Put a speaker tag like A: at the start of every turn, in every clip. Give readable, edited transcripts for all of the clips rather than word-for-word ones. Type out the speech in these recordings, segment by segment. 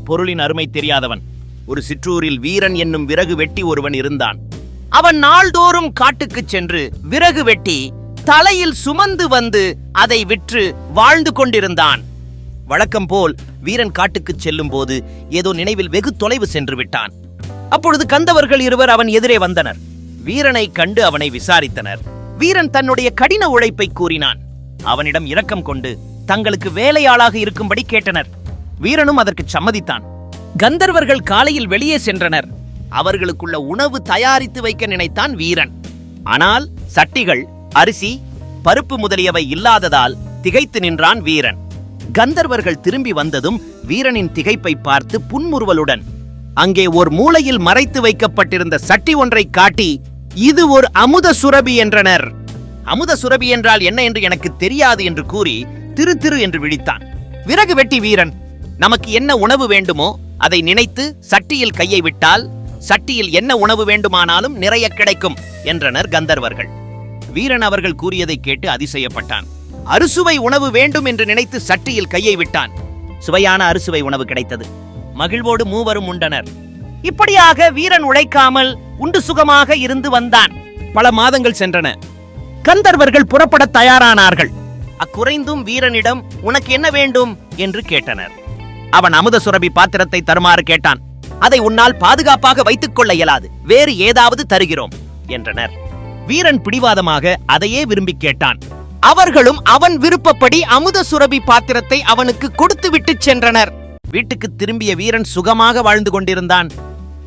A: பொருளின் அருமை தெரியாதவன். ஒரு சிற்றூரில் வீரன் என்னும் விறகு வெட்டி ஒருவன் இருந்தான். அவன் நாள்தோறும் காட்டுக்குச் சென்று விறகு வெட்டி தலையில் சுமந்து வந்து அதை விற்று வாழ்ந்து கொண்டிருந்தான். வழக்கம் போல் வீரன் காட்டுக்குச் செல்லும் போது ஏதோ நினைவில் வெகு தொலைவு சென்று விட்டான். அப்பொழுது கந்தவர்கள் இருவர் அவன் எதிரே வந்தனர். வீரனை கண்டு அவனை விசாரித்தனர். வீரன் தன்னுடைய கடின உழைப்பை கூறினான். அவனிடம் இரக்கம் கொண்டு தங்களுக்கு வேலையாளாக இருக்கும்படி கேட்டனர். வீரனும் அதற்கு சம்மதித்தான். கந்தர்வர்கள் காலையில் வெளியே சென்றனர். அவர்களுக்குள்ள உணவு தயாரித்து வைக்க நினைத்தான் வீரன். ஆனால் சட்டிகள், அரிசி, பருப்பு முதலியவை இல்லாததால் திகைத்து நின்றான் வீரன். கந்தர்வர்கள் திரும்பி வந்ததும் வீரனின் திகைப்பை பார்த்து புன்முறுவலுடன் அங்கே ஒரு மூலையில் மறைத்து வைக்கப்பட்டிருந்த சட்டி ஒன்றை காட்டி, இது ஒரு அமுத சுரபி என்றனர். அமுத சுரபி என்றால் என்ன என்று எனக்கு தெரியாது என்று கூறி திரு திரு என்று விழித்தான். விறகு வெட்டி வீரன், நமக்கு என்ன உணவு வேண்டுமோ அதை நினைத்து சட்டியில் கையை விட்டால் சட்டியில் என்ன உணவு வேண்டுமானாலும் நிறைய கிடைக்கும் என்றனர் கந்தர்வர்கள். வீரன் அவர்கள் கூறியதை கேட்டு அதிசயப்பட்டான். அறுசுவை உணவு வேண்டும் என்று நினைத்து சட்டியில் கையை விட்டான். சுவையான அறுசுவை உணவு கிடைத்தது. மகிழ்வோடு மூவரும் உண்டனர். இப்படியாக வீரன் உழைக்காமல் உண்டு சுகமாக இருந்து வந்தான். பல மாதங்கள் சென்றன. கந்தர்வர்கள் புறப்பட தயாரானார்கள். அக்குறைந்தும் வீரனிடம் உனக்கு என்ன வேண்டும் என்று கேட்டனர். அவன் அமுத சுரபி பாத்திரத்தை தருமாறு கேட்டான். அதை உன்னால் பாதுகாப்பாக வைத்துக் கொள்ள இயலாது, வேறு ஏதாவது தருகிறோம் என்றனர். வீரன் பிடிவாதமாக அதையே விரும்பி கேட்டான். அவர்களும் அவன் விருப்பப்படி அமுத சுரபி பாத்திரத்தை அவனுக்கு கொடுத்து விட்டு சென்றனர். வீட்டுக்கு திரும்பிய வீரன் சுகமாக வாழ்ந்து கொண்டிருந்தான்.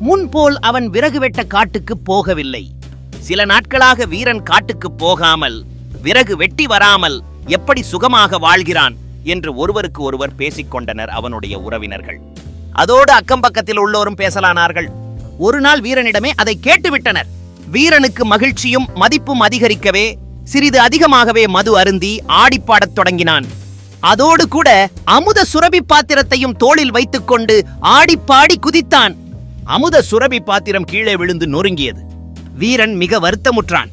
A: முன்போல் அவன் விறகு வெட்ட காட்டுக்கு போகவில்லை. சில நாட்களாக வீரன் காட்டுக்கு போகாமல் விறகு வெட்டி வராமல் எப்படி சுகமாக வாழ்கிறான் என்று ஒருவருக்கு ஒருவர் பேசிக்கொண்டனர் அவனுடைய உறவினர்கள். அதோடு அக்கம் பக்கத்தில் உள்ளோரும் பேசலானார்கள். ஒரு நாள் வீரனிடமே அதை கேட்டுவிட்டனர். வீரனுக்கு மகிழ்ச்சியும் மதிப்பும் அதிகரிக்கவே சிறிது அதிகமாகவே மது அருந்தி ஆடிப்பாடத் தொடங்கினான். அதோடு கூட அமுத சுரபி பாத்திரத்தையும் தோளில் வைத்துக் கொண்டு ஆடிப்பாடி குதித்தான். அமுத சுரபி பாத்திரம் கீழே விழுந்து நொறுங்கியது. வீரன் மிக வருத்தமுற்றான்.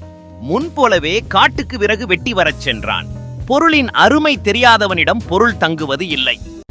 A: முன்போலவே காட்டுக்கு விறகு வெட்டி வரச் சென்றான். பொருளின் அருமை தெரியாதவனிடம் பொருள் தங்குவது இல்லை.